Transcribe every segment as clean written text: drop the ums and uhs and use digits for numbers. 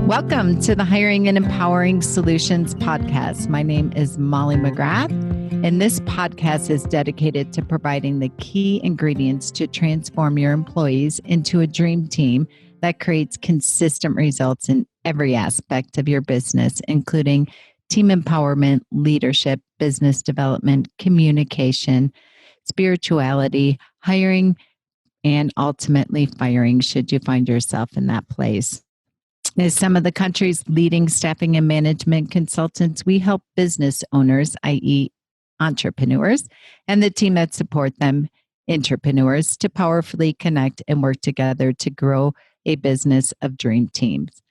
Welcome to the Hiring and Empowering Solutions podcast. My name is Molly McGrath, and this podcast is dedicated to providing the key ingredients to transform your employees into a dream team that creates consistent results in every aspect of your business, including team empowerment, leadership, business development, communication, spirituality, hiring, and ultimately firing should you find yourself in that place. As some of the country's leading staffing and management consultants, we help business owners, i.e. entrepreneurs, and the team that support them, entrepreneurs, to powerfully connect and work together to grow a business of dream teams.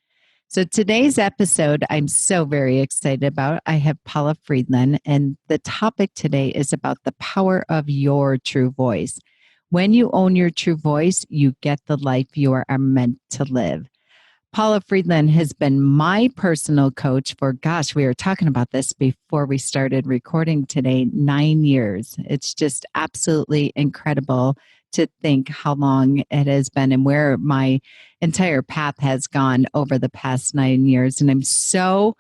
So today's episode, I'm so very excited about. I have Paula Friedland, and the topic today is about the power of your true voice. When you own your true voice, you get the life you are meant to live. Paula Friedland has been my personal coach for, we were talking about this before we started recording today, 9 years. It's just absolutely incredible to think how long it has been and where my entire path has gone over the past 9 years. And I'm so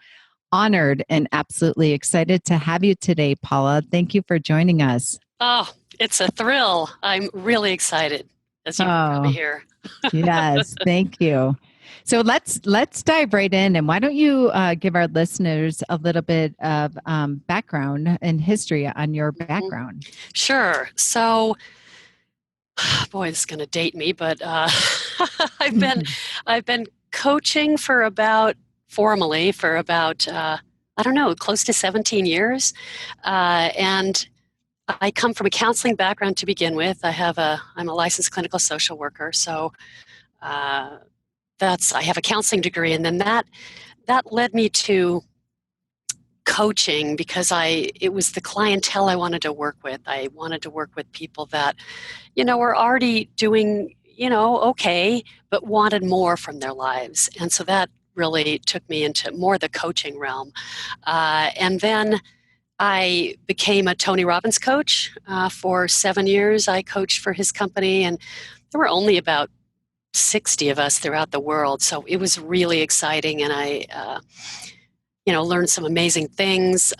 honored and absolutely excited to have you today, Paula. Thank you for joining us. Oh, it's a thrill. I'm really excited, as you can probably hear. Yes, thank you. So let's dive right in. And why don't you give our listeners a little bit of background and history on your background? Sure. So, boy, this is going to date me, but I've been coaching formally for about close to 17 years, and I come from a counseling background to begin with. I'm a licensed clinical social worker, so. I have a counseling degree, and then that led me to coaching because it was the clientele I wanted to work with. I wanted to work with people that, were already doing, okay, but wanted more from their lives. And so that really took me into more the coaching realm. And then I became a Tony Robbins coach for 7 years. I coached for his company, and there were only about 60 of us throughout the world. So it was really exciting, and I, learned some amazing things,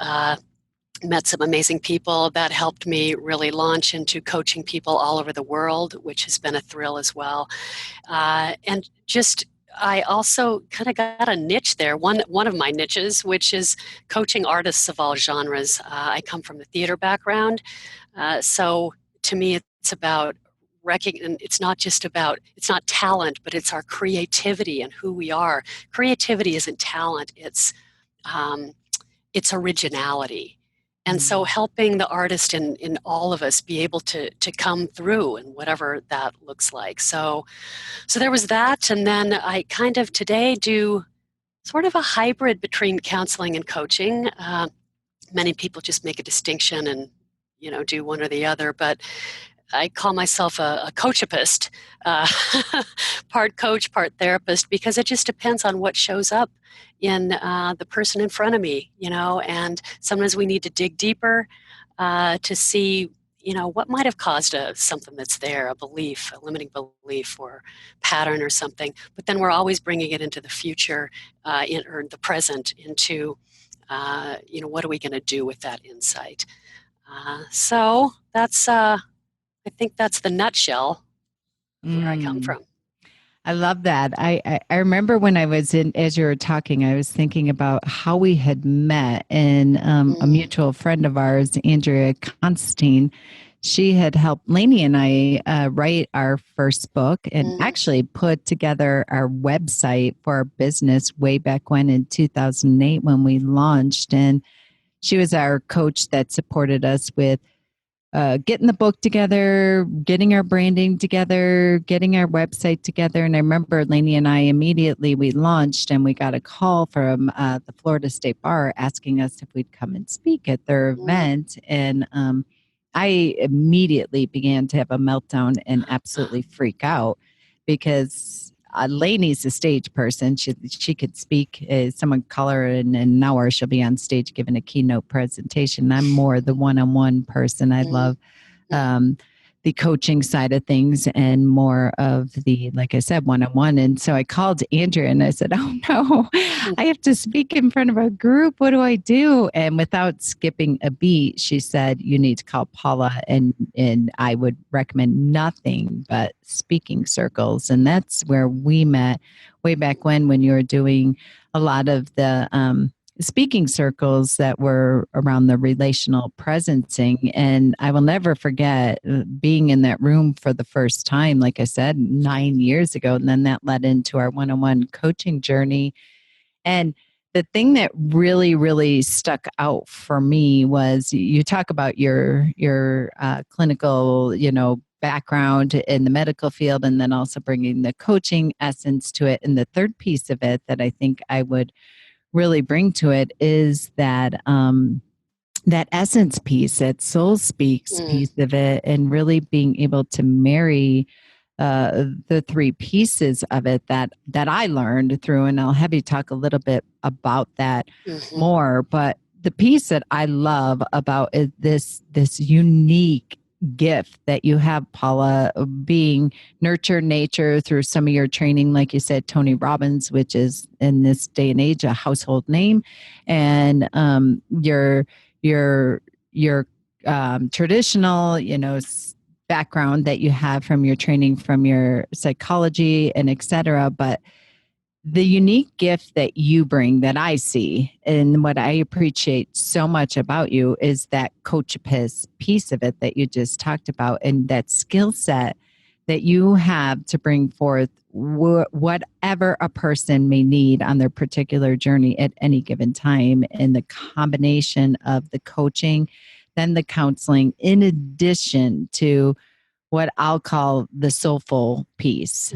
met some amazing people that helped me really launch into coaching people all over the world, which has been a thrill as well. And just, I also kind of got a niche there, one of my niches, which is coaching artists of all genres. I come from the theater background. So to me, it's about it's not talent, but it's our creativity and who we are. Creativity isn't talent, it's originality. And so helping the artist in all of us be able to come through and whatever that looks like. So there was that, and then I kind of today do sort of a hybrid between counseling and coaching. Many people just make a distinction and do one or the other, but I call myself a coachapist, part coach, part therapist, because it just depends on what shows up in the person in front of me, and sometimes we need to dig deeper to see, what might have caused something that's there, a belief, a limiting belief or pattern or something, but then we're always bringing it into the future or the present into, what are we going to do with that insight? So that's... I think that's the nutshell of where I come from. I love that. I remember when I was as you were talking, I was thinking about how we had met, and a mutual friend of ours, Andrea Constantine, she had helped Lainey and I write our first book and actually put together our website for our business way back when in 2008 when we launched. And she was our coach that supported us with getting the book together, getting our branding together, getting our website together. And I remember Lainey and I we launched, and we got a call from the Florida State Bar asking us if we'd come and speak at their event. And I immediately began to have a meltdown and absolutely freak out because Lainey's a stage person. She could speak. Someone call her in an hour. She'll be on stage giving a keynote presentation. I'm more the one-on-one person. I love the the coaching side of things and more of the, like I said, one-on-one. And so I called Andrea and I said, oh no, I have to speak in front of a group. What do I do? And without skipping a beat, she said, you need to call Paula, and I would recommend nothing but speaking circles. And that's where we met way back when you were doing a lot of the speaking circles that were around the relational presencing. And I will never forget being in that room for the first time, like I said, 9 years ago. And then that led into our one-on-one coaching journey. And the thing that really, really stuck out for me was you talk about your clinical, background in the medical field, and then also bringing the coaching essence to it. And the third piece of it that I think I would really bring to it is that that essence piece, that soul speaks piece of it, and really being able to marry the three pieces of it that I learned through. And I'll have you talk a little bit about that more. But the piece that I love about is this unique gift that you have, Paula, being nurture nature through some of your training, like you said, Tony Robbins, which is in this day and age a household name, and your traditional, background that you have from your training, from your psychology and et cetera. But the unique gift that you bring that I see, and what I appreciate so much about you, is that coachapist piece of it that you just talked about, and that skill set that you have to bring forth whatever a person may need on their particular journey at any given time. And the combination of the coaching, then the counseling, in addition to what I'll call the soulful piece,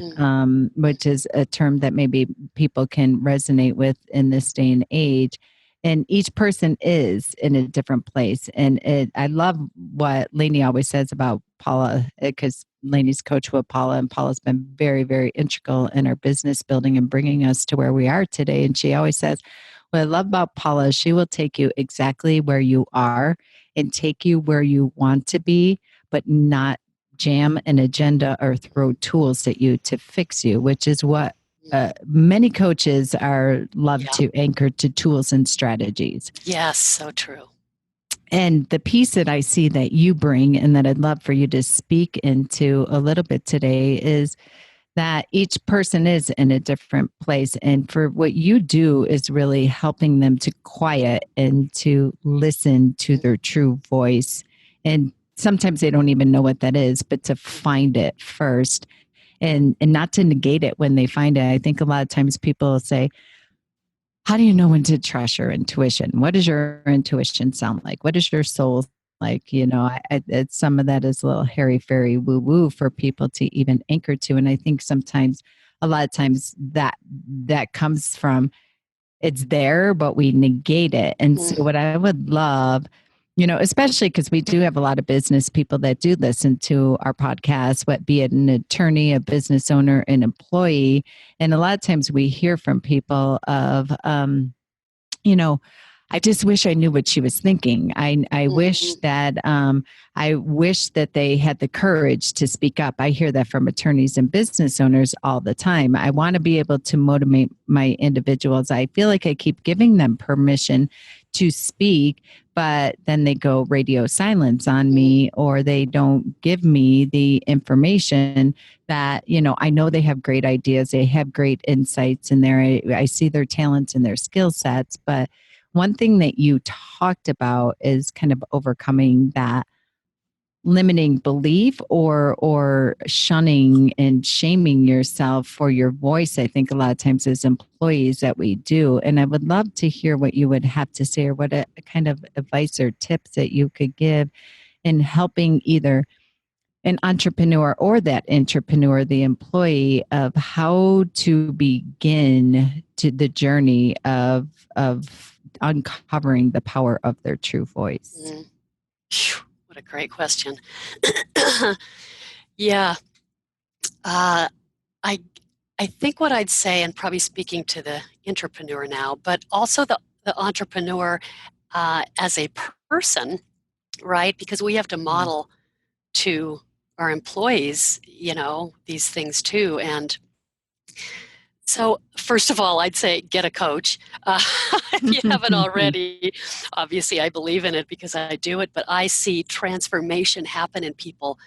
which is a term that maybe people can resonate with in this day and age. And each person is in a different place. And I love what Lainey always says about Paula, because Lainey's coach with Paula, and Paula's been very, very integral in our business building and bringing us to where we are today. And she always says, what I love about Paula is she will take you exactly where you are and take you where you want to be, but not jam an agenda or throw tools at you to fix you, which is what many coaches love to anchor to tools and strategies. Yes, so true. And the piece that I see that you bring, and that I'd love for you to speak into a little bit today, is that each person is in a different place. And for what you do is really helping them to quiet and to listen to their true voice. And sometimes they don't even know what that is, but to find it first, and not to negate it when they find it. I think a lot of times people say, how do you know when to trust your intuition? What does your intuition sound like? What does your soul like? Some of that is a little hairy fairy woo woo for people to even anchor to. And I think sometimes, a lot of times that comes from, it's there, but we negate it. And so what I would love, especially because we do have a lot of business people that do listen to our podcast, what be it an attorney, a business owner, an employee. And a lot of times we hear from people of, I just wish I knew what she was thinking. I wish that they had the courage to speak up. I hear that from attorneys and business owners all the time. I want to be able to motivate my individuals. I feel like I keep giving them permission to speak, but then they go radio silence on me, or they don't give me the information that, I know they have great ideas. They have great insights in there. I see their talents and their skill sets. But one thing that you talked about is kind of overcoming that limiting belief or shunning and shaming yourself for your voice. I think a lot of times as employees that we do. And I would love to hear what you would have to say, or what a kind of advice or tips that you could give in helping either an entrepreneur or that entrepreneur, the employee, of how to begin to the journey of uncovering the power of their true voice. What a great question. Yeah. I think what I'd say, and probably speaking to the entrepreneur now, but also the entrepreneur as a person, right? Because we have to model to our employees, these things too. And so, first of all, I'd say get a coach. If you haven't already, obviously I believe in it because I do it, but I see transformation happen in people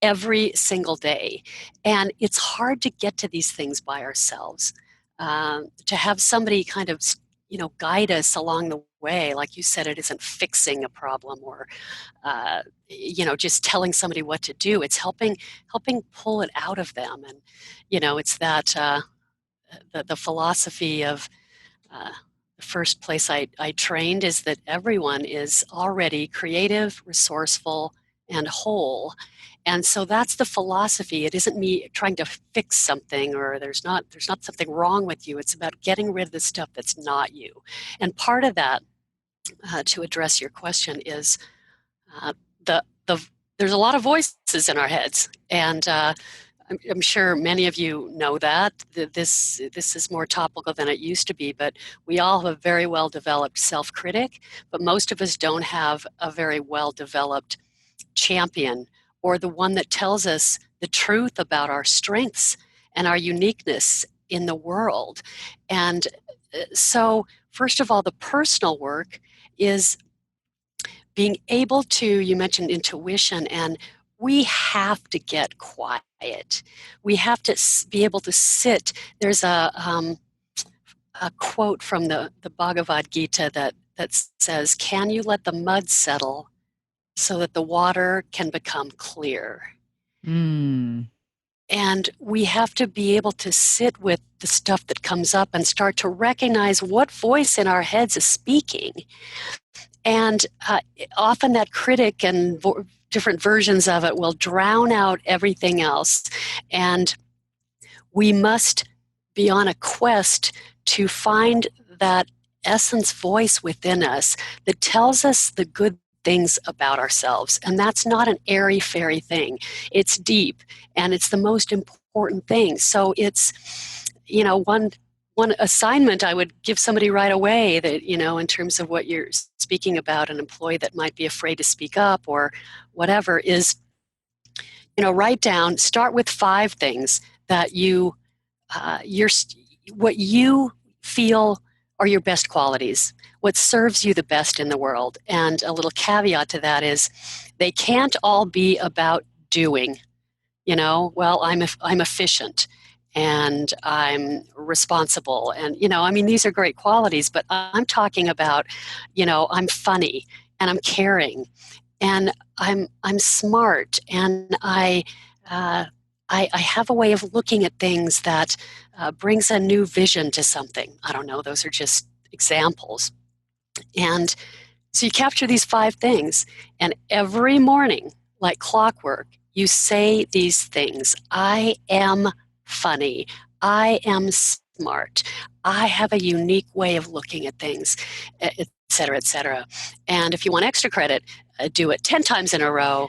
every single day. And it's hard to get to these things by ourselves. To have somebody kind of, guide us along the way, like you said, it isn't fixing a problem or, just telling somebody what to do. It's helping pull it out of them. And, it's that the philosophy of the first place I trained is that everyone is already creative, resourceful, and whole. And so that's the philosophy. It isn't me trying to fix something or there's not something wrong with you. It's about getting rid of the stuff that's not you. And part of that, to address your question, is the there's a lot of voices in our heads, and I'm sure many of you know that. This is more topical than it used to be, but we all have a very well-developed self-critic, but most of us don't have a very well-developed champion, or the one that tells us the truth about our strengths and our uniqueness in the world. And so, first of all, the personal work is being able to, you mentioned intuition, and we have to get quiet. We have to be able to sit. There's a quote from the Bhagavad Gita that says, "Can you let the mud settle so that the water can become clear?" And we have to be able to sit with the stuff that comes up and start to recognize what voice in our heads is speaking. And often that critic and different versions of it will drown out everything else. And we must be on a quest to find that essence voice within us that tells us the good things about ourselves. And that's not an airy-fairy thing. It's deep, and it's the most important thing. So it's, one assignment I would give somebody right away that, in terms of what you're speaking about, an employee that might be afraid to speak up or whatever, is, write down, start with 5 things that what you feel are your best qualities, what serves you the best in the world. And a little caveat to that is they can't all be about doing. Well, I'm efficient and I'm responsible, and these are great qualities, but I'm talking about, I'm funny and I'm caring and I'm smart, and I have a way of looking at things that brings a new vision to something. I don't know, those are just examples. And so you capture these 5 things, and every morning, like clockwork, you say these things. I am funny. I am smart. I have a unique way of looking at things, et cetera, et cetera. And if you want extra credit, do it 10 times in a row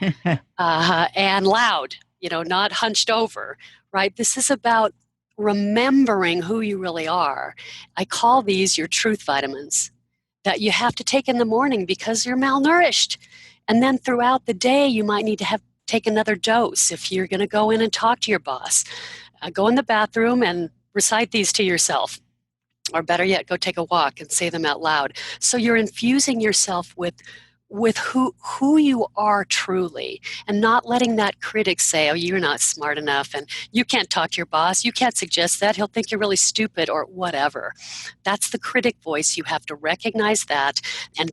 and loud, not hunched over, right? This is about remembering who you really are. I call these your truth vitamins that you have to take in the morning because you're malnourished. And then throughout the day, you might need to take another dose if you're going to go in and talk to your boss. Go in the bathroom and recite these to yourself. Or better yet, go take a walk and say them out loud. So you're infusing yourself with who you are truly, and not letting that critic say, oh, you're not smart enough and you can't talk to your boss, you can't suggest that, he'll think you're really stupid or whatever. That's the critic voice. You have to recognize that and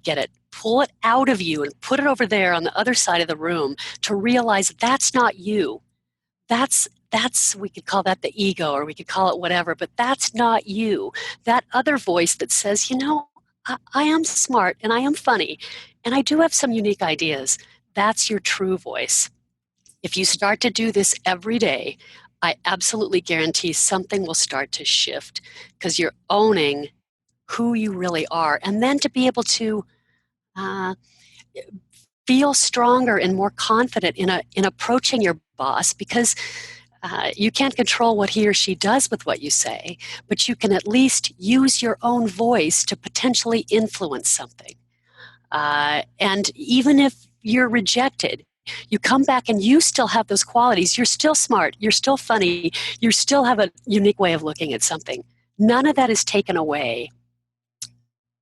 pull it out of you and put it over there on the other side of the room to realize that's not you. That's we could call that the ego, or we could call it whatever, but that's not you. That other voice that says, I am smart and I am funny and I do have some unique ideas. That's your true voice. If you start to do this every day, I absolutely guarantee something will start to shift, because you're owning who you really are. And then to be able to feel stronger and more confident in approaching your boss, because you can't control what he or she does with what you say, but you can at least use your own voice to potentially influence something. And even if you're rejected, You come back and you still have those qualities. You're still smart. You're still funny. You still have a unique way of looking at something. None of that is taken away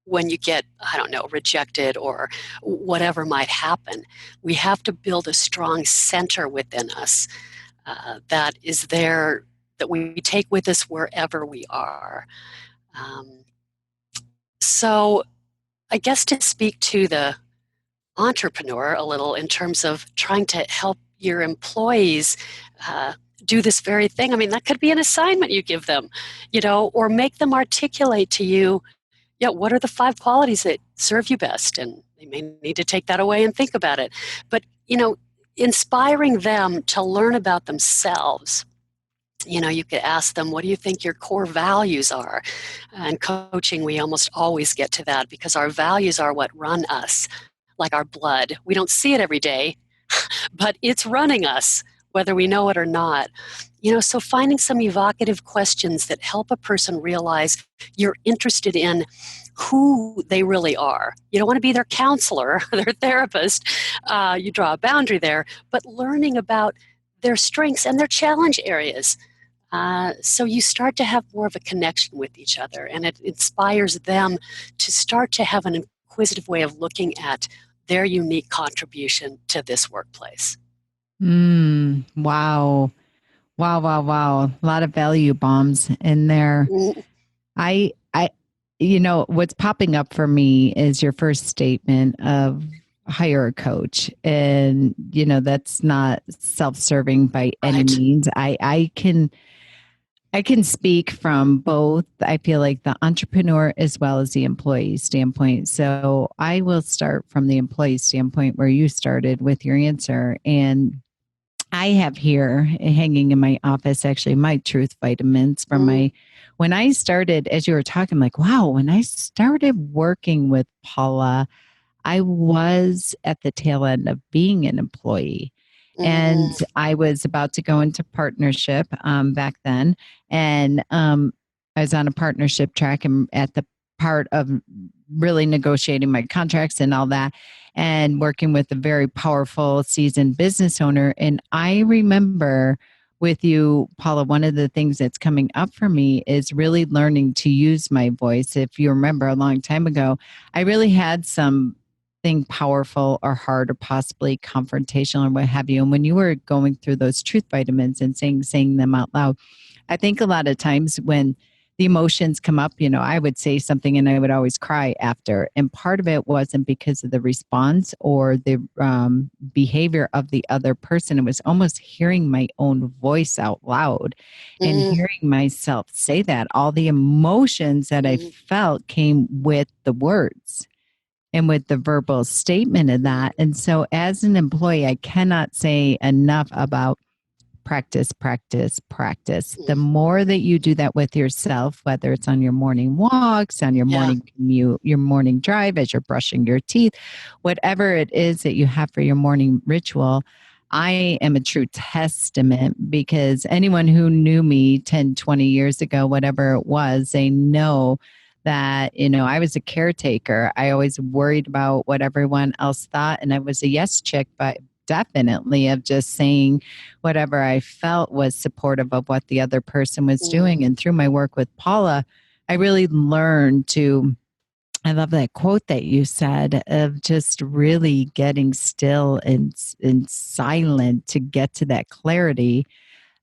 when you get, I don't know, rejected or whatever might happen. We have to build a strong center within us that is there, that we take with us wherever we are. So I guess to speak to the entrepreneur a little in terms of trying to help your employees do this very thing. I mean, that could be an assignment you give them, or make them articulate to you, what are the 5 qualities that serve you best? And they may need to take that away and think about it. But, inspiring them to learn about themselves. You could ask them, what do you think your core values are? And coaching, we almost always get to that because our values are what run us, like our blood. We don't see it every day, but it's running us, whether we know it or not. So finding some evocative questions that help a person realize you're interested in who they really are. You don't want to be their counselor, their therapist. You draw a boundary there, but learning about their strengths and their challenge areas. So you start to have more of a connection with each other, and it inspires them to start to have an inquisitive way of looking at their unique contribution to this workplace. Wow. Wow, wow, wow. A lot of value bombs in there. I, what's popping up for me is your first statement of hire a coach. And, that's not self-serving by any means. I can speak from both, I feel like, the entrepreneur as well as the employee standpoint. So I will start from the employee standpoint where you started with your answer. And I have here hanging in my office, actually, my truth vitamins from when I started, as you were talking, like, wow, when I started working with Paula, I was at the tail end of being an employee. And I was about to go into partnership back then. And I was on a partnership track and at the part of really negotiating my contracts and all that, and working with a very powerful, seasoned business owner. And I remember with you, Paula, one of the things that's coming up for me is really learning to use my voice. If you remember a long time ago, I really had something powerful or hard or possibly confrontational or what have you. And when you were going through those truth vitamins and saying them out loud, I think a lot of times when the emotions come up, I would say something and I would always cry after. And part of it wasn't because of the response or the behavior of the other person. It was almost hearing my own voice out loud and hearing myself say that. All the emotions that I felt came with the words and with the verbal statement of that. And so as an employee, I cannot say enough about practice, practice, practice. The more that you do that with yourself, whether it's on your morning walks, on your morning commute, your morning drive, as you're brushing your teeth, whatever it is that you have for your morning ritual, I am a true testament because anyone who knew me 10, 20 years ago, whatever it was, they know that, I was a caretaker. I always worried about what everyone else thought. And I was a yes chick, but definitely of just saying whatever I felt was supportive of what the other person was doing. And through my work with Paula, I really learned I love that quote that you said of just really getting still and silent to get to that clarity.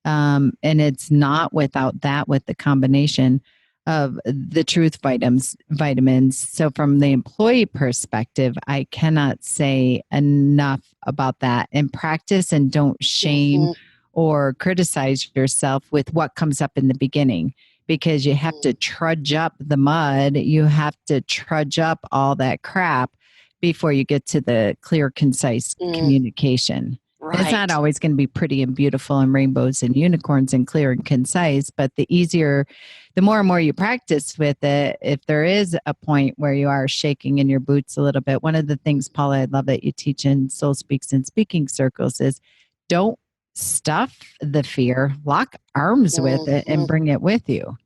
And it's not without that, with the combination of the truth vitamins. So from the employee perspective, I cannot say enough about that. And practice, and don't shame or criticize yourself with what comes up in the beginning, because you have to trudge up the mud. You have to trudge up all that crap before you get to the clear, concise communication. Right. It's not always going to be pretty and beautiful and rainbows and unicorns and clear and concise, but the more and more you practice with it, if there is a point where you are shaking in your boots a little bit, one of the things, Paula, I love that you teach in Soul Speaks and Speaking Circles is don't stuff the fear, lock arms with it and bring it with you.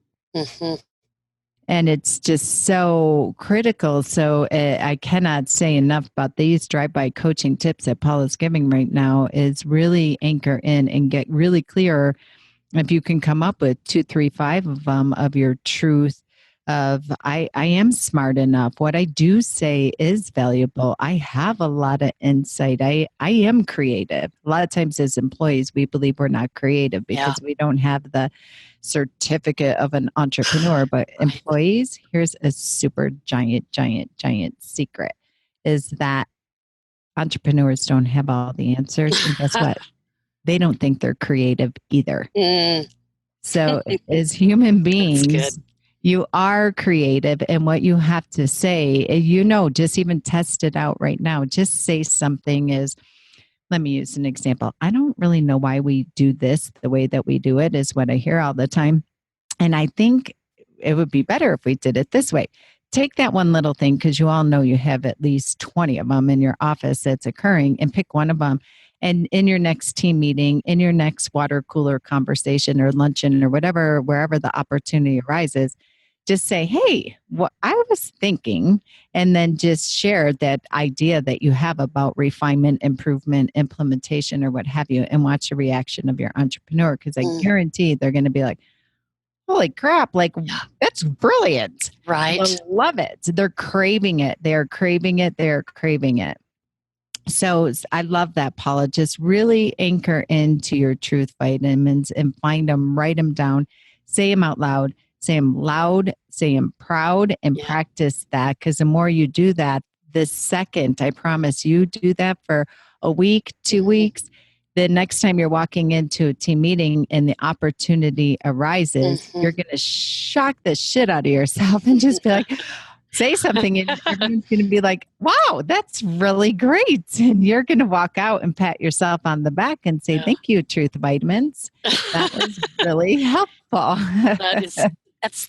And it's just so critical. So I cannot say enough about these drive-by coaching tips that Paula's giving right now is really anchor in and get really clear. If you can come up with 2, 3, 5 of them of your truth of I am smart enough. What I do say is valuable. I have a lot of insight. I am creative. A lot of times as employees, we believe we're not creative Yeah. because we don't have the certificate of an entrepreneur. But Right. employees, here's a super giant secret is that entrepreneurs don't have all the answers. And guess what? They don't think they're creative either. Mm, So, as human that's good. beings, you are creative, and what you have to say, just even test it out right now. Just say something is, let me use an example. I don't really know why we do this the way that we do it, is what I hear all the time. And I think it would be better if we did it this way. Take that one little thing, because you all know you have at least 20 of them in your office that's occurring, and pick one of them. And in your next team meeting, in your next water cooler conversation or luncheon or whatever, wherever the opportunity arises, just say, hey, what I was thinking, and then just share that idea that you have about refinement, improvement, implementation, or what have you, and watch the reaction of your entrepreneur. Because I Mm, guarantee they're going to be like, holy crap, like yeah. that's brilliant. I Right. love it. They're craving it. They're craving it. They're craving it. So I love that, Paula. Just really anchor into your truth vitamins and find them, write them down, say them out loud, say them loud, say them proud, and Yeah. practice that. Because the more you do that, the second, I promise you, do that for a week, 2 weeks. The next time you're walking into a team meeting and the opportunity arises, Mm-hmm. you're going to shock the shit out of yourself and just be like, say something and everyone's going to be like, wow, that's really great. And you're going to walk out and pat yourself on the back and say, Yeah. thank you, Truth Vitamins. That was really helpful. That is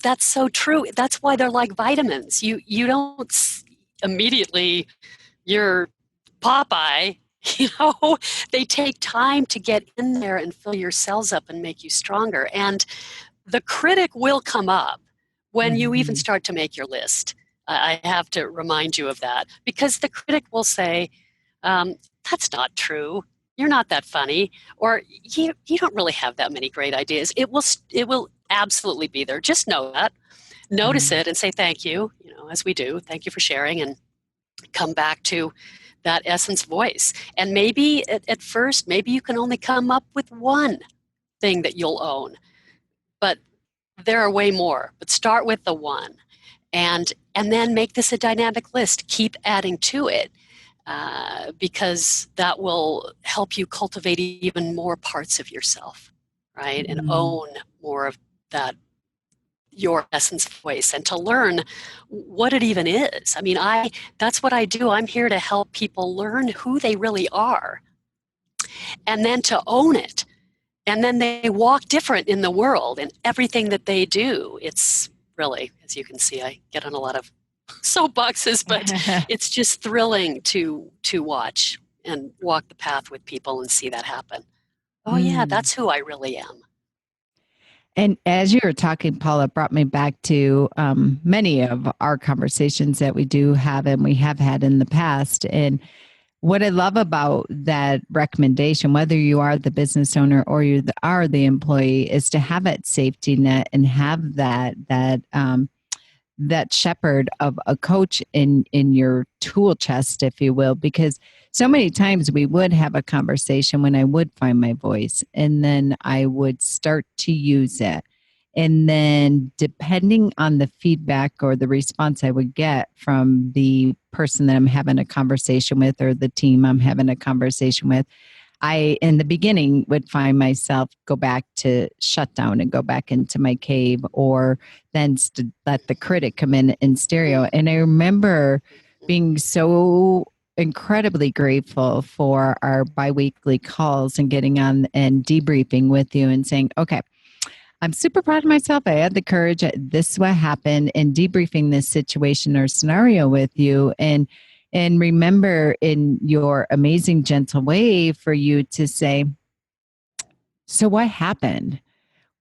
that's so true. That's why they're like vitamins. You don't immediately you're Popeye. You know, they take time to get in there and fill your cells up and make you stronger. And the critic will come up when you even Mhm. start to make your list. I have to remind you of that because the critic will say, um, "That's not true. You're not that funny," or "You don't really have that many great ideas." It will absolutely be there. Just know that, notice Mm. it, and say thank you. You know, as we do, thank you for sharing, and come back to that essence voice. And maybe at first, maybe you can only come up with one thing that you'll own, but there are way more. But start with the one, and then make this a dynamic list. Keep adding to it. Because that will help you cultivate even more parts of yourself, right? And Mm. own more of that your essence voice and to learn what it even is. I mean, I that's what I do. I'm here to help people learn who they really are and then to own it. And then they walk different in the world and everything that they do. It's really, as you can see, I get on a lot of soapboxes, but it's just thrilling to watch and walk the path with people and see that happen. Oh yeah, Mm. that's who I really am. And as you were talking, Paula, it brought me back to many of our conversations that we do have and we have had in the past. And what I love about that recommendation, whether you are the business owner or are the employee, is to have that safety net and have that shepherd of a coach in your tool chest, if you will, because so many times we would have a conversation when I would find my voice and then I would start to use it. And then, depending on the feedback or the response I would get from the person that I'm having a conversation with or the team I'm having a conversation with, I, in the beginning, would find myself go back to shut down and go back into my cave, or then let the critic come in stereo. And I remember being so incredibly grateful for our biweekly calls and getting on and debriefing with you and saying, okay, I'm super proud of myself. I had the courage. This is what happened, and debriefing this situation or scenario with you. And remember in your amazing, gentle way for you to say, so what happened?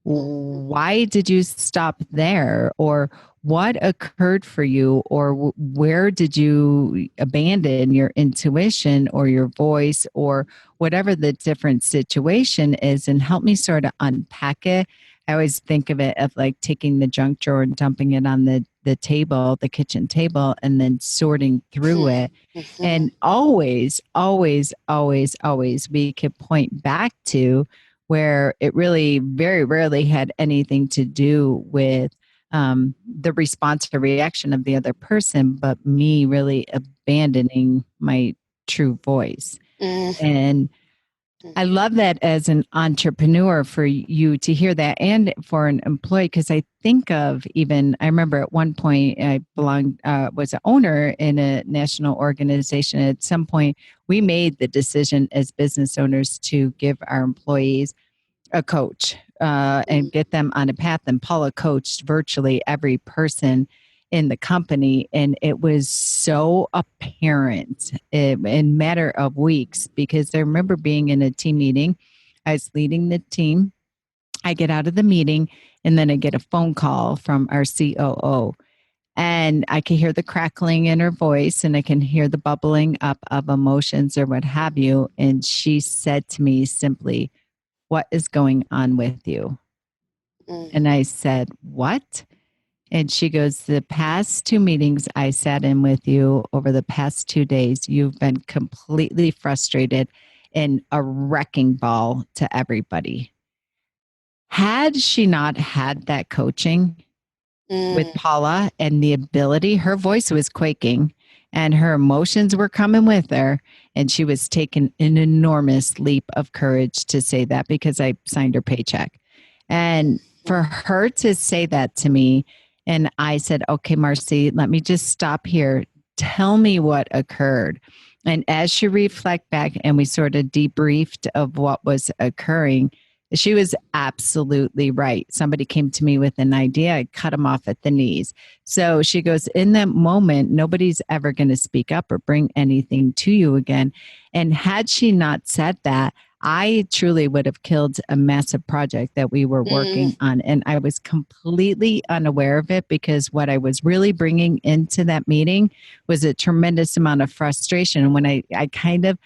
Why did you stop there? Or what occurred for you, or where did you abandon your intuition or your voice or whatever the different situation is, and help me sort of unpack it. I always think of it of like taking the junk drawer and dumping it on the table, the kitchen table, and then sorting through it. And always, always, always, always, we could point back to where it really very rarely had anything to do with the response or reaction of the other person, but me really abandoning my true voice. And I love that as an entrepreneur for you to hear that, and for an employee, because I think of I remember at one point I was an owner in a national organization. At some point, we made the decision as business owners to give our employees a coach and get them on a path. And Paula coached virtually every person in the company. And it was so apparent in a matter of weeks, because I remember being in a team meeting. I was leading the team. I get out of the meeting, and then I get a phone call from our COO. And I can hear the crackling in her voice, and I can hear the bubbling up of emotions or what have you. And she said to me simply, "What is going on with you?" And I said, "What?" And she goes, "The past two meetings I sat in with you over the past 2 days, you've been completely frustrated and a wrecking ball to everybody." Had she not had that coaching with Paula and the ability, her voice was quaking and her emotions were coming with her. And she was taking an enormous leap of courage to say that, because I signed her paycheck. And for her to say that to me, and I said, "Okay, Marcy, let me just stop here. Tell me what occurred." And as she reflect back and we sort of debriefed of what was occurring, she was absolutely right. Somebody came to me with an idea, I cut them off at the knees. So she goes, in that moment, nobody's ever going to speak up or bring anything to you again. And had she not said that, I truly would have killed a massive project that we were working on. And I was completely unaware of it, because what I was really bringing into that meeting was a tremendous amount of frustration. And when I kind of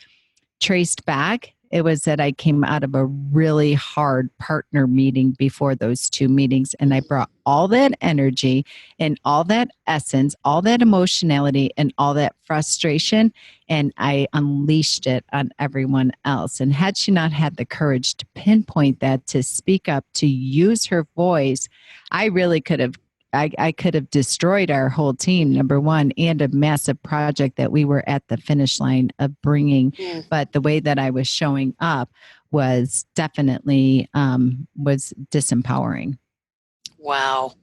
traced back, it was that I came out of a really hard partner meeting before those two meetings. And I brought all that energy and all that essence, all that emotionality and all that frustration, and I unleashed it on everyone else. And had she not had the courage to pinpoint that, to speak up, to use her voice, I really could have I could have destroyed our whole team, number one, and a massive project that we were at the finish line of bringing. But the way that I was showing up was definitely was disempowering. Wow.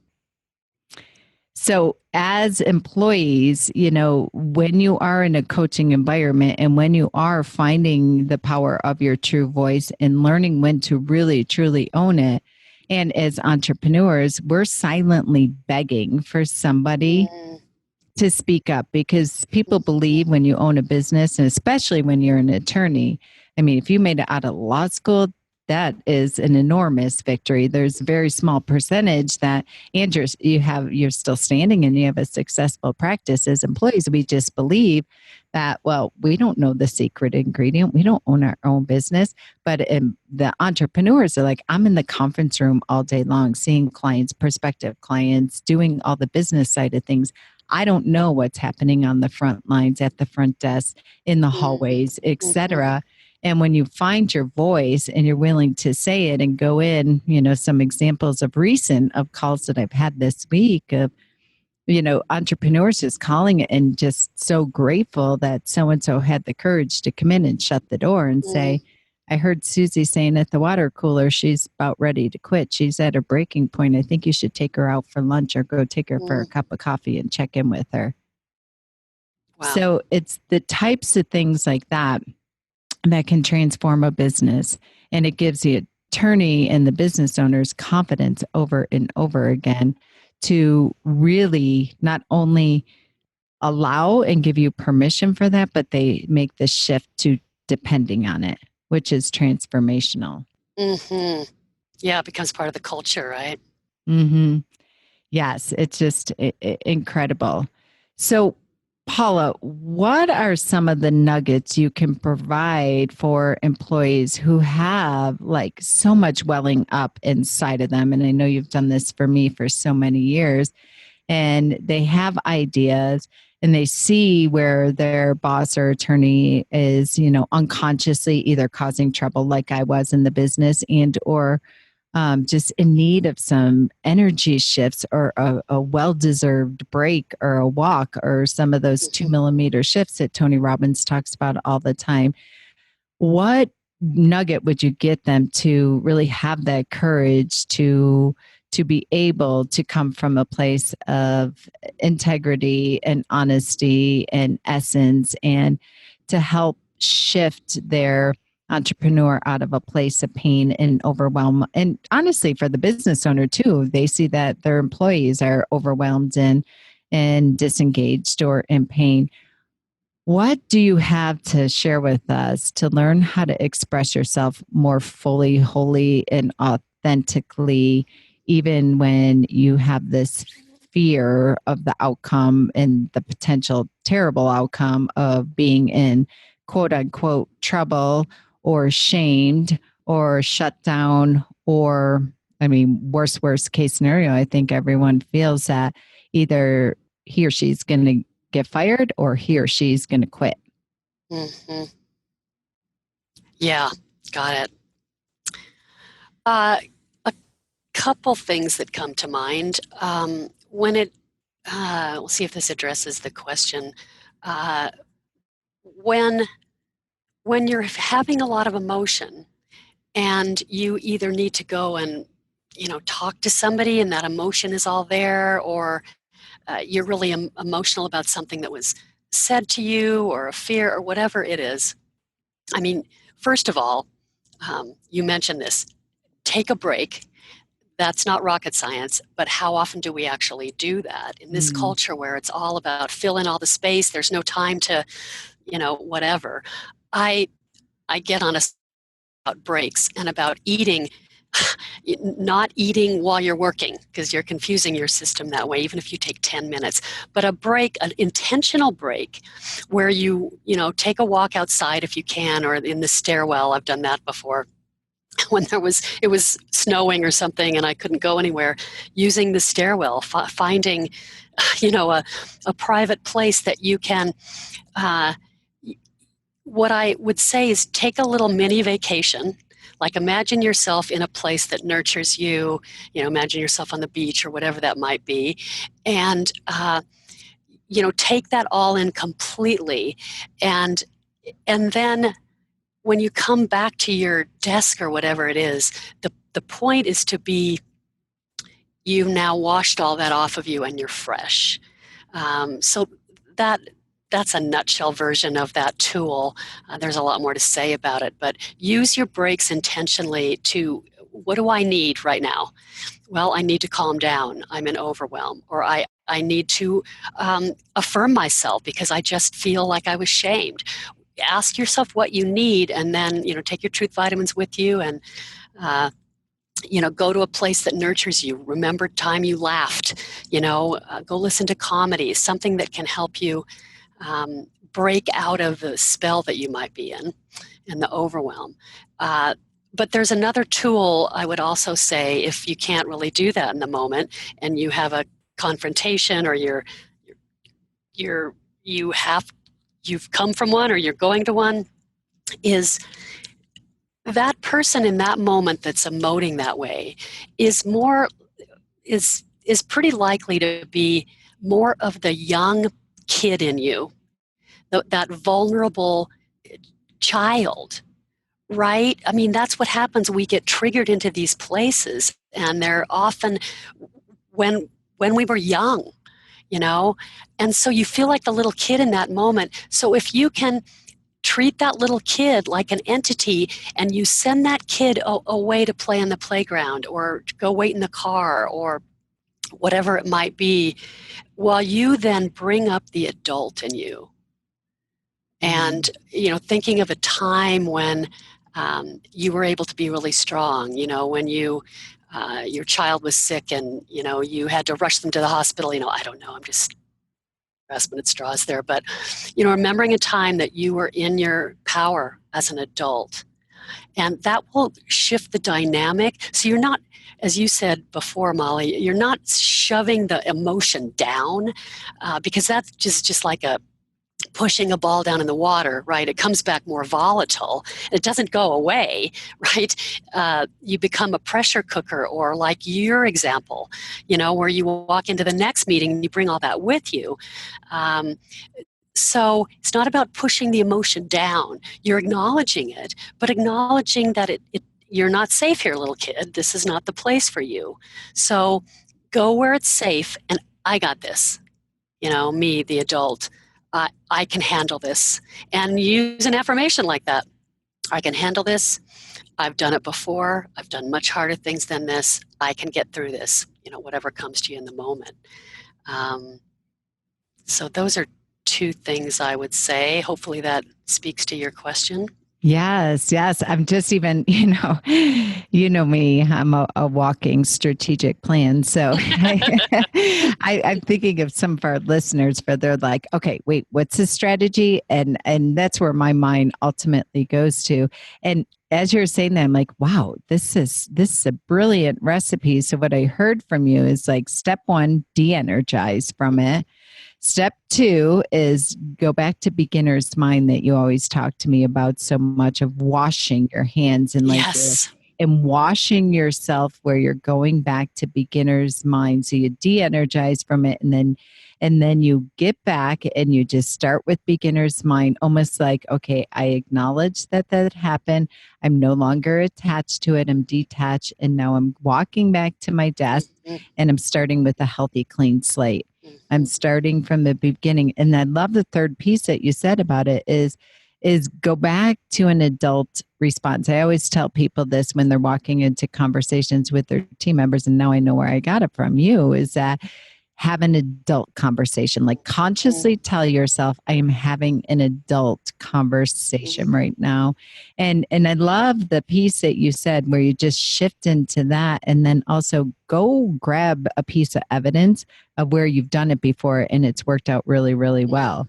So as employees, when you are in a coaching environment and when you are finding the power of your true voice and learning when to really, truly own it, and as entrepreneurs, we're silently begging for somebody to speak up, because people believe when you own a business, and especially when you're an attorney. I mean, if you made it out of law school, that is an enormous victory. There's a very small percentage that, and you're still standing and you have a successful practice. As employees, we just believe that, well, we don't know the secret ingredient. We don't own our own business. But the entrepreneurs are like, I'm in the conference room all day long, seeing clients, prospective clients, doing all the business side of things. I don't know what's happening on the front lines, at the front desk, in the hallways, etc. And when you find your voice and you're willing to say it and go in, some examples of recent of calls that I've had this week of, entrepreneurs just calling it and just so grateful that so-and-so had the courage to come in and shut the door and say, "I heard Susie saying at the water cooler, she's about ready to quit. She's at a breaking point. I think you should take her out for lunch or go take her for a cup of coffee and check in with her." Wow. So it's the types of things like that can transform a business. And it gives the attorney and the business owners confidence over and over again to really not only allow and give you permission for that, but they make the shift to depending on it, which is transformational. Yeah, it becomes part of the culture, right? Yes, it's just incredible. So, Paula, what are some of the nuggets you can provide for employees who have like so much welling up inside of them? And I know you've done this for me for so many years, and they have ideas and they see where their boss or attorney is, unconsciously either causing trouble like I was in the business and or just in need of some energy shifts or a well-deserved break or a walk or some of those 2 millimeter shifts that Tony Robbins talks about all the time. What nugget would you get them to really have that courage to be able to come from a place of integrity and honesty and essence and to help shift their entrepreneur out of a place of pain and overwhelm? And honestly, for the business owner too, they see that their employees are overwhelmed and disengaged or in pain. What do you have to share with us to learn how to express yourself more fully, wholly, and authentically, even when you have this fear of the outcome and the potential terrible outcome of being in quote unquote trouble or shamed or shut down or, I mean, worst case scenario, I think everyone feels that either he or she's going to get fired or he or she's going to quit. Mm-hmm. Yeah, got it. A couple things that come to mind. We'll see if this addresses the question. Uh, when you're having a lot of emotion and you either need to go and talk to somebody and that emotion is all there, or you're really emotional about something that was said to you or a fear or whatever it is. I mean, first of all, you mentioned this, take a break. That's not rocket science, but how often do we actually do that in this culture where it's all about fill in all the space, there's no time to, whatever. I get on about breaks and about eating, not eating while you're working, because you're confusing your system that way, even if you take 10 minutes. But a break, an intentional break, where you take a walk outside if you can, or in the stairwell. I've done that before when it was snowing or something and I couldn't go anywhere, using the stairwell, finding a private place that you can what I would say is take a little mini vacation. Like imagine yourself in a place that nurtures you, imagine yourself on the beach or whatever that might be, and take that all in completely, and then when you come back to your desk or whatever it is, the point is to be, you've now washed all that off of you and you're fresh. So that's a nutshell version of that tool. There's a lot more to say about it, but use your breaks intentionally to, what do I need right now? Well, I need to calm down. I'm in overwhelm. Or I need to affirm myself because I just feel like I was shamed. Ask yourself what you need, and then take your truth vitamins with you, and go to a place that nurtures you. Remember time you laughed. Go listen to comedy, something that can help you break out of the spell that you might be in and the overwhelm. But there's another tool I would also say, if you can't really do that in the moment and you have a confrontation, or you've come from one or you're going to one, is that person in that moment that's emoting that way is pretty likely to be more of the young kid in you, that vulnerable child, right? I mean, that's what happens. We get triggered into these places, and they're often when we were young, and so you feel like the little kid in that moment. So if you can treat that little kid like an entity, and you send that kid away to play on the playground or to go wait in the car or whatever it might be, while you then bring up the adult in you. And, thinking of a time when you were able to be really strong, when you your child was sick and, you had to rush them to the hospital. I don't know, I'm just grasping at straws there. But, remembering a time that you were in your power as an adult. And that will shift the dynamic. So you're not, as you said before, Molly, you're not shoving the emotion down because that's just like pushing a ball down in the water, right? It comes back more volatile. It doesn't go away, right? You become a pressure cooker, or like your example, where you walk into the next meeting and you bring all that with you. So it's not about pushing the emotion down. You're acknowledging it, but acknowledging that you're not safe here, little kid. This is not the place for you. So go where it's safe, and I got this. Me, the adult, I can handle this. And use an affirmation like that. I can handle this. I've done it before. I've done much harder things than this. I can get through this, whatever comes to you in the moment. So those are two things I would say. Hopefully that speaks to your question. Yes. I'm just even, you know me, I'm a walking strategic plan. So I'm thinking of some of our listeners where they're like, okay, wait, what's the strategy? And that's where my mind ultimately goes to. And as you're saying that, I'm like, wow, this is a brilliant recipe. So what I heard from you is like, step one, de-energize from it. Step two is go back to beginner's mind that you always talk to me about so much, of washing your hands and yes. And washing yourself, where you're going back to beginner's mind. So you de-energize from it, and then you get back and you just start with beginner's mind, almost like, okay, I acknowledge that happened. I'm no longer attached to it. I'm detached. And now I'm walking back to my desk and I'm starting with a healthy, clean slate. I'm starting from the beginning. And I love the third piece that you said about it is go back to an adult response. I always tell people this when they're walking into conversations with their team members, and now I know where I got it from you, is that have an adult conversation. Like consciously tell yourself, I am having an adult conversation right now. And I love the piece that you said where you just shift into that, and then also go grab a piece of evidence of where you've done it before and it's worked out really, really well.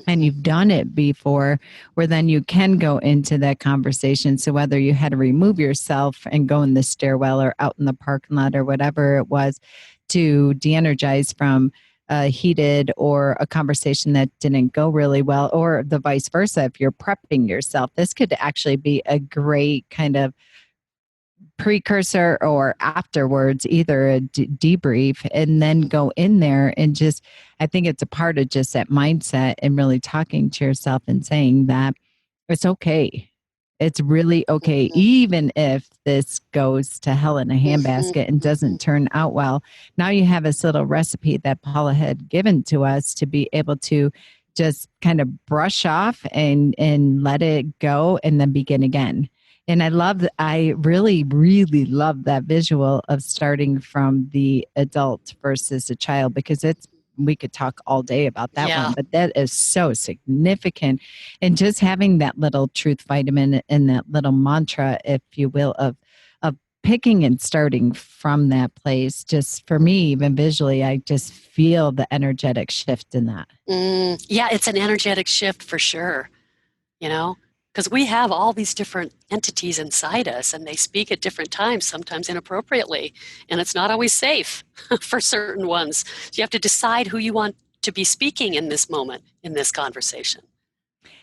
And you've done it before, where then you can go into that conversation. So whether you had to remove yourself and go in the stairwell or out in the parking lot or whatever it was, to de-energize from heated or a conversation that didn't go really well, or the vice versa. If you're prepping yourself, this could actually be a great kind of precursor or afterwards, either a debrief, and then go in there and just, I think it's a part of just that mindset and really talking to yourself and saying that it's okay. It's really okay. Even if this goes to hell in a handbasket and doesn't turn out well, now you have this little recipe that Paula had given to us to be able to just kind of brush off and let it go and then begin again. And I really, really love that visual of starting from the adult versus the child, because we could talk all day about that one, but that is so significant. And just having that little truth vitamin and that little mantra, if you will, of picking and starting from that place, just for me, even visually, I just feel the energetic shift in that. Yeah, it's an energetic shift for sure, because we have all these different entities inside us and they speak at different times, sometimes inappropriately, and it's not always safe for certain ones. So you have to decide who you want to be speaking in this moment, in this conversation.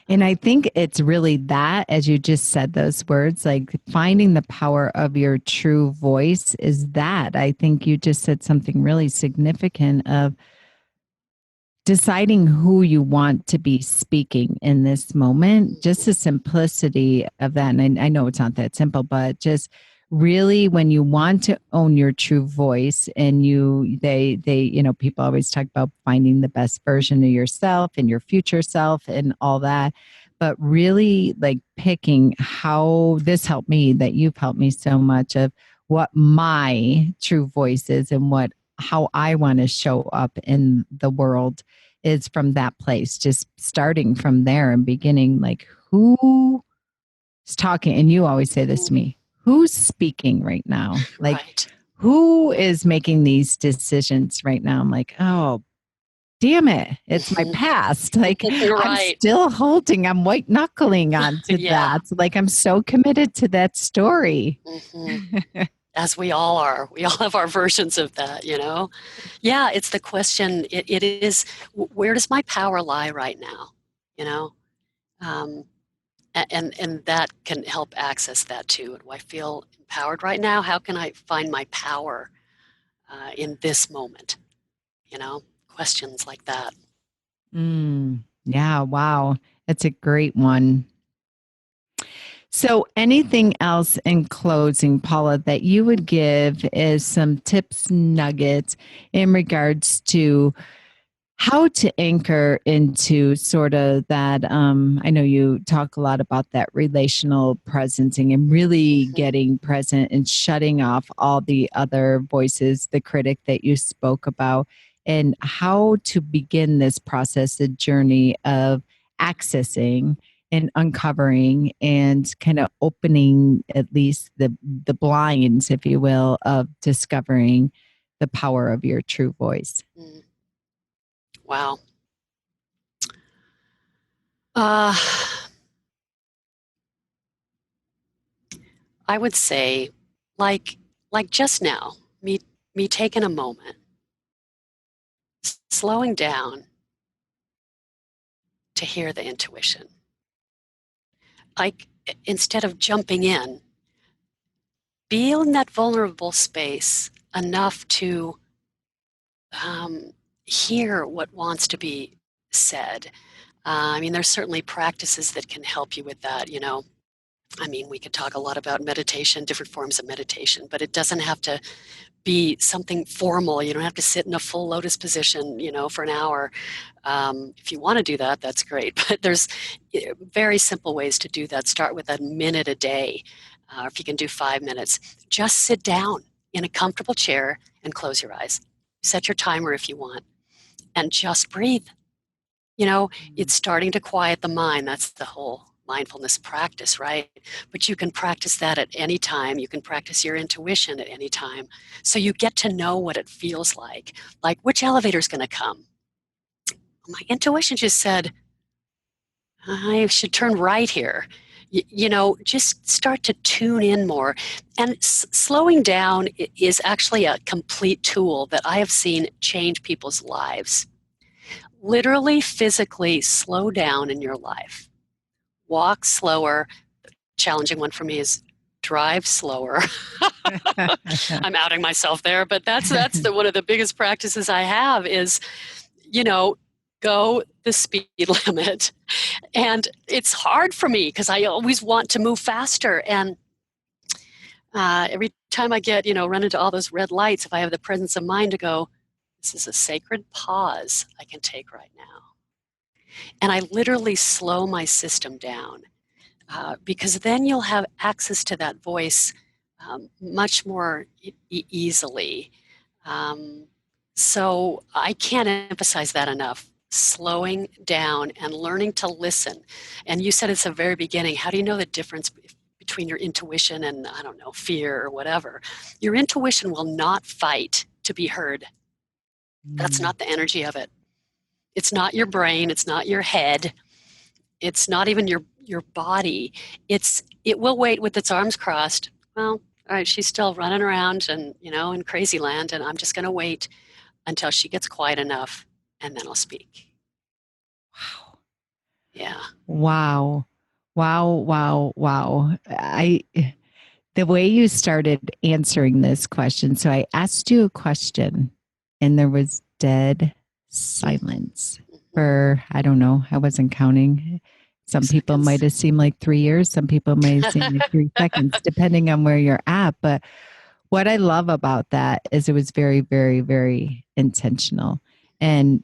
And I think it's really that, as you just said those words, like finding the power of your true voice is that. I think you just said something really significant of deciding who you want to be speaking in this moment, just the simplicity of that. And I know it's not that simple, but just really when you want to own your true voice, and people always talk about finding the best version of yourself and your future self and all that, but really like picking how this helped me, that you've helped me so much, of what my true voice is and how I want to show up in the world is from that place, just starting from there and beginning like who's talking. And you always say this to me, who's speaking right now? Like, Right. who is making these decisions right now? I'm like, oh, damn it. It's my past. Like, I'm Right. still I'm white knuckling onto Yeah. that. Like, I'm so committed to that story. hmm As we all are. We all have our versions of that, Yeah, it's the question. It is, where does my power lie right now? You know? Um, and that can help access that too. Do I feel empowered right now? How can I find my power in this moment? Questions like that. Yeah. Wow. That's a great one. So, anything else in closing, Paula, that you would give as some tips, nuggets in regards to how to anchor into sort of that? I know you talk a lot about that relational presencing and really hmm getting present and shutting off all the other voices, the critic that you spoke about, and how to begin this process, the journey of accessing and uncovering and kind of opening at least the blinds, if you will, of discovering the power of your true voice. Mm. Wow. Uh, I would say, like, like just now, me taking a moment, slowing down to hear the intuition. Like, instead of jumping in, be in that vulnerable space enough to um, hear what wants to be said. I mean, there's certainly practices that can help you with that. I mean, we could talk a lot about meditation, different forms of meditation, but it doesn't have to be something formal. You don't have to sit in a full lotus position, for an hour. If you want to do that, that's great. But there's very simple ways to do that. Start with a minute a day, or if you can do 5 minutes. Just sit down in a comfortable chair and close your eyes. Set your timer if you want, and just breathe. It's starting to quiet the mind. That's the whole mindfulness practice, right? But you can practice that at any time. You can practice your intuition at any time. So you get to know what it feels like. Like, which elevator is going to come? My intuition just said, I should turn right here. Just start to tune in more. And slowing down is actually a complete tool that I have seen change people's lives. Literally, physically slow down in your life. Walk slower. Challenging one for me is drive slower. I'm outing myself there, but that's one of the biggest practices I have is, you know, go the speed limit. And it's hard for me because I always want to move faster. And every time I run into all those red lights, if I have the presence of mind to go, this is a sacred pause I can take right now. And I literally slow my system down because then you'll have access to that voice much more easily. Um, so I can't emphasize that enough. Slowing down and learning to listen. And you said it's the very beginning. How do you know the difference between your intuition and, I don't know, fear or whatever? Your intuition will not fight to be heard. That's not the energy of it. It's not your brain. It's not your head. It's not even your body. It will wait with its arms crossed. Well, all right, she's still running around and in crazy land, and I'm just going to wait until she gets quiet enough, and then I'll speak. Wow. Yeah. Wow. Wow. Wow. Wow. The way you started answering this question, so I asked you a question and there was dead silence for, I don't know, I wasn't counting. Some people might have seemed like 3 years, some people might have seemed like 3 seconds, depending on where you're at. But what I love about that is it was very, very, very intentional. And,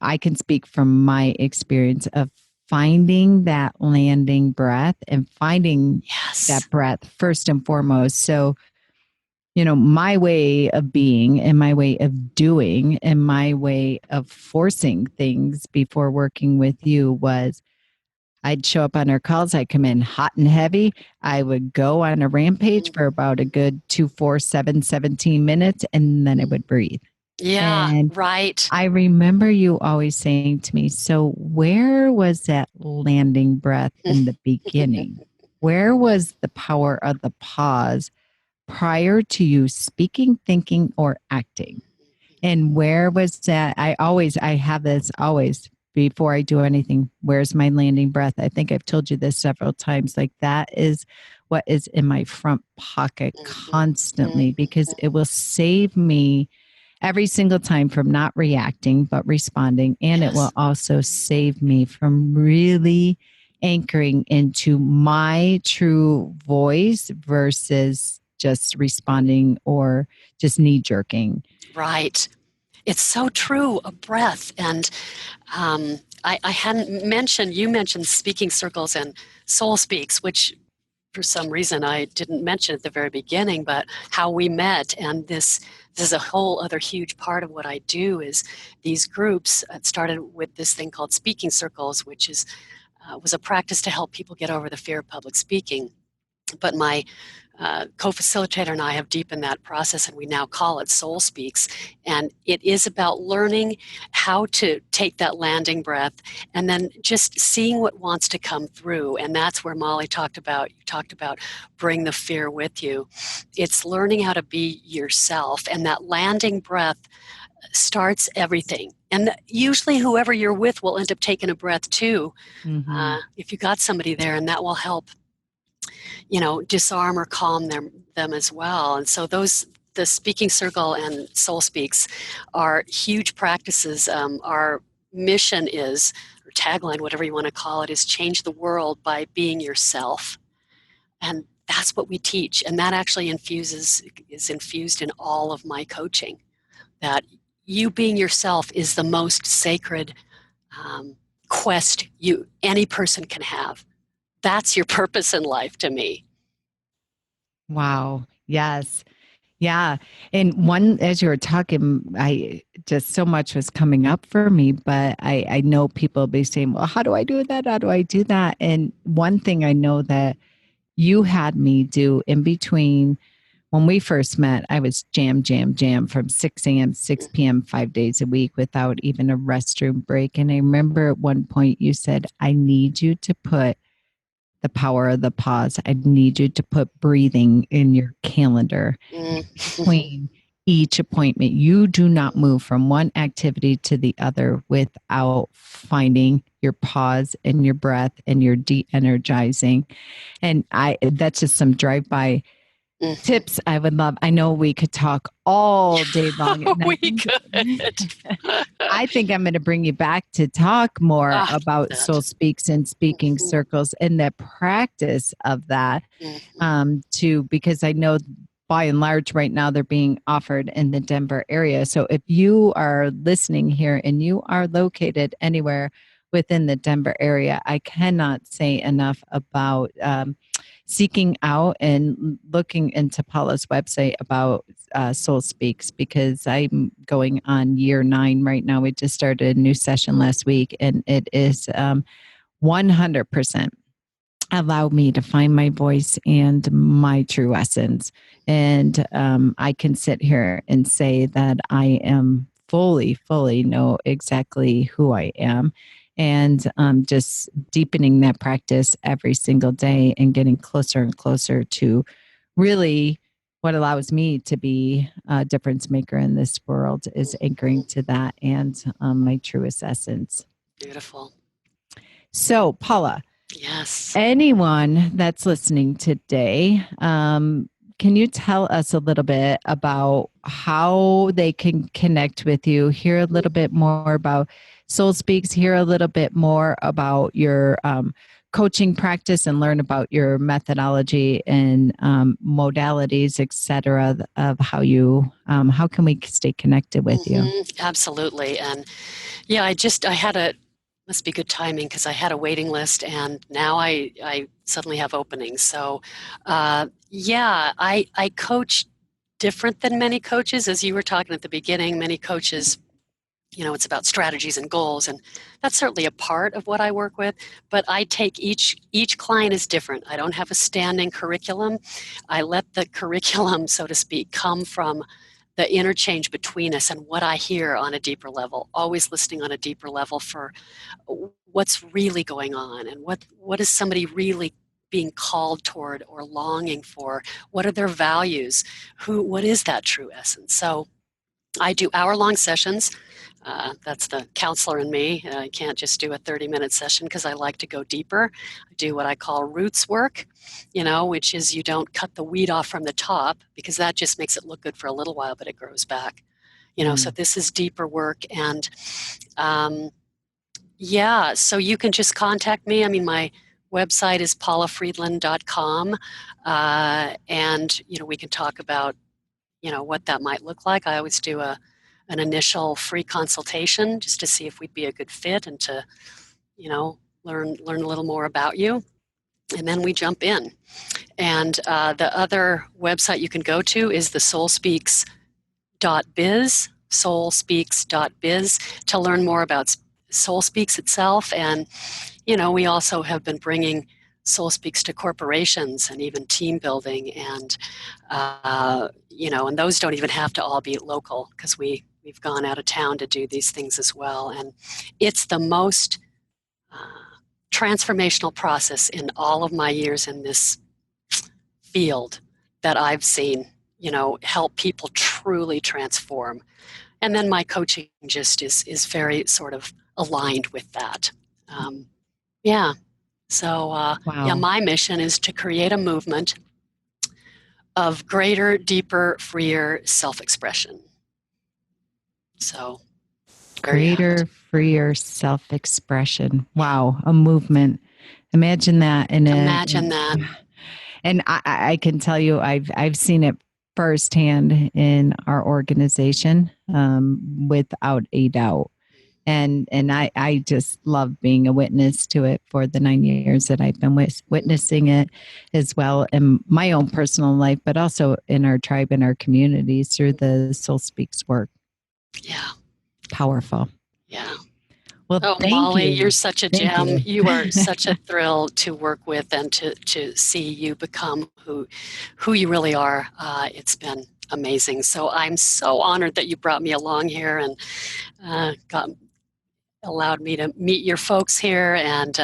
I can speak from my experience of finding that landing breath and finding that breath first and foremost. So, my way of being and my way of doing and my way of forcing things before working with you was I'd show up on our calls. I'd come in hot and heavy. I would go on a rampage for about a good 2, 4, 7, 17 minutes, and then I would breathe. Yeah, And right. I remember you always saying to me, so where was that landing breath in the beginning? Where was the power of the pause prior to you speaking, thinking, or acting? And where was that? I have this always before I do anything. Where's my landing breath? I think I've told you this several times. Like that is what is in my front pocket constantly because it will save me every single time from not reacting, but responding. And it will also save me from really anchoring into my true voice versus just responding or just knee jerking. Right. It's so true, a breath. And I hadn't mentioned, you mentioned speaking circles and soul speaks, which for some reason I didn't mention at the very beginning, but how we met. And this is a whole other huge part of what I do is these groups. It started with this thing called speaking circles, which is was a practice to help people get over the fear of public speaking. But my co-facilitator and I have deepened that process, and we now call it Soul Speaks. And it is about learning how to take that landing breath and then just seeing what wants to come through. And that's where Molly talked about, you talked about bring the fear with you. It's learning how to be yourself, and that landing breath starts everything. And usually whoever you're with will end up taking a breath too, if you got somebody there, and that will help disarm or calm them as well. And so the speaking circle and soul speaks are huge practices. Our mission is, or tagline, whatever you want to call it, is change the world by being yourself. And that's what we teach. And that actually is infused in all of my coaching, that you being yourself is the most sacred quest any person can have. That's your purpose in life to me. Wow. Yes. Yeah. And as you were talking, I just so much was coming up for me, but I know people be saying, well, how do I do that? How do I do that? And one thing I know that you had me do in between when we first met, I was jam from 6 a.m., 6 p.m., 5 days a week without even a restroom break. And I remember at one point you said, I need you to put the power of the pause. I need you to put breathing in your calendar between each appointment. You do not move from one activity to the other without finding your pause and your breath and your de-energizing. And that's just some drive-by tips I would love. I know we could talk all day long. And We could. I think I'm going to bring you back to talk more about Soul Speaks and speaking circles and the practice of that too, because I know by and large right now they're being offered in the Denver area. So if you are listening here and you are located anywhere within the Denver area, I cannot say enough about seeking out and looking into Paula's website about Soul Speaks, because I'm going on year 9 right now. We just started a new session last week, and it is 100% allow me to find my voice and my true essence. And I can sit here and say that I am fully know exactly who I am, and just deepening that practice every single day and getting closer and closer to really what allows me to be a difference maker in this world is anchoring to that and my truest essence. Beautiful. So, Paula, yes, anyone that's listening today, can you tell us a little bit about how they can connect with you, hear a little bit more about Soul Speaks, hear a little bit more about your coaching practice, and learn about your methodology and modalities, et cetera, of how can we stay connected with you? Absolutely. And I had must be good timing, because I had a waiting list, and now I suddenly have openings. So I coach different than many coaches. As you were talking at the beginning, many coaches it's about strategies and goals, and that's certainly a part of what I work with. But I take each client is different. I don't have a standing curriculum. I let the curriculum, so to speak, come from the interchange between us and what I hear on a deeper level. Always listening on a deeper level for what's really going on, and what is somebody really being called toward or longing for. What are their values? What is that true essence? So I do hour-long sessions. That's the counselor in me. I can't just do a 30-minute session because I like to go deeper. I do what I call roots work, which is you don't cut the weed off from the top, because that just makes it look good for a little while, but it grows back. So this is deeper work. And so you can just contact me. I mean, my website is paulafriedland.com, and we can talk about what that might look like. I always do an initial free consultation just to see if we'd be a good fit, and to learn a little more about you, and then we jump in. And the other website you can go to is the soulspeaks.biz to learn more about Soul Speaks itself. And we also have been bringing Soul Speaks to corporations and even team building, and and those don't even have to all be local, because we've gone out of town to do these things as well. And it's the most transformational process in all of my years in this field that I've seen, help people truly transform. And then my coaching just is very sort of aligned with that. So, Wow. my mission is to create a movement of greater, deeper, freer self-expression. So, greater, freer self-expression. Wow, a movement. Imagine that. Imagine that. And I can tell you, I've seen it firsthand in our organization, without a doubt. And I just love being a witness to it for the 9 years that I've been witnessing it as well in my own personal life, but also in our tribe and our communities through the Soul Speaks work. Yeah. Powerful. Yeah. Well, thank Molly, you. You're such a gem. You are such a thrill to work with, and to see you become who you really are. It's been amazing. So I'm so honored that you brought me along here and allowed me to meet your folks here and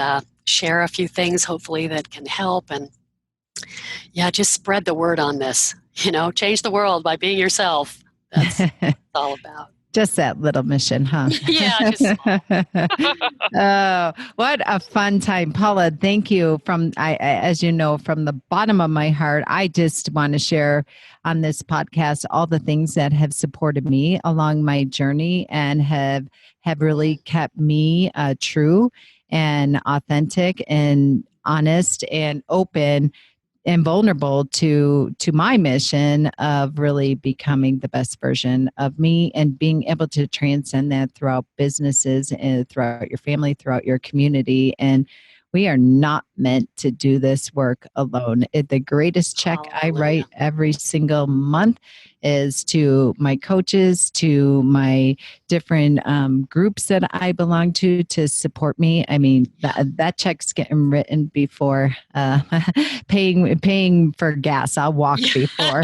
share a few things, hopefully, that can help. And just spread the word on this. Change the world by being yourself. That's what it's all about. Just that little mission, huh? Yeah, just oh, what a fun time. Paula, thank you. As you know, from the bottom of my heart, I just want to share on this podcast all the things that have supported me along my journey and have really kept me true and authentic and honest and open and vulnerable to my mission of really becoming the best version of me, and being able to transcend that throughout businesses and throughout your family, throughout your community. And we are not meant to do this work alone. The greatest check I write every single month is to my coaches, to my different groups that I belong to support me. I mean, that check's getting written before paying for gas. I'll walk before.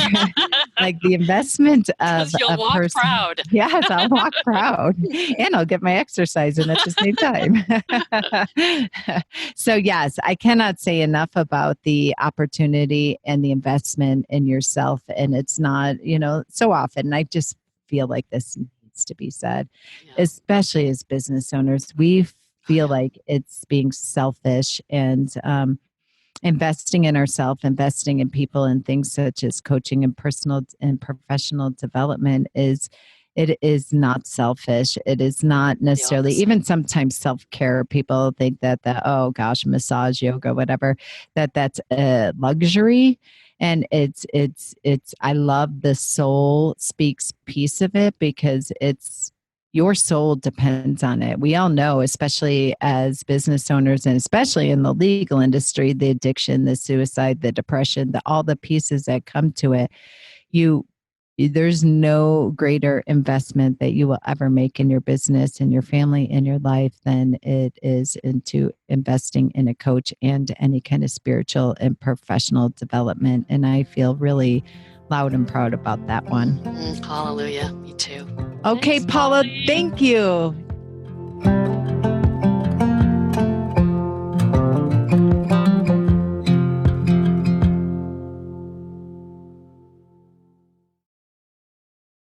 Like the investment of you'll walk person. Proud. Yes, I'll walk proud, and I'll get my exercise in at the same time. So yes, I cannot say enough about the opportunity and the investment in yourself. And it's not, so often I just feel like this needs to be said, especially as business owners. We feel like it's being selfish, and investing in ourselves, investing in people, and things such as coaching and personal and professional development it is not selfish. It is not necessarily, even sometimes self-care. People think that oh gosh, massage, yoga, whatever, that's a luxury. And it's I love the Soul Speaks piece of it, because it's your soul depends on it. We all know, especially as business owners, and especially in the legal industry, the addiction, the suicide, the depression, all the pieces that come to it. there's no greater investment that you will ever make in your business, in your family, in your life than it is into investing in a coach and any kind of spiritual and professional development. And I feel really loud and proud about that one. Hallelujah. Me too. Okay, Thanks, Paula, Molly. thank you.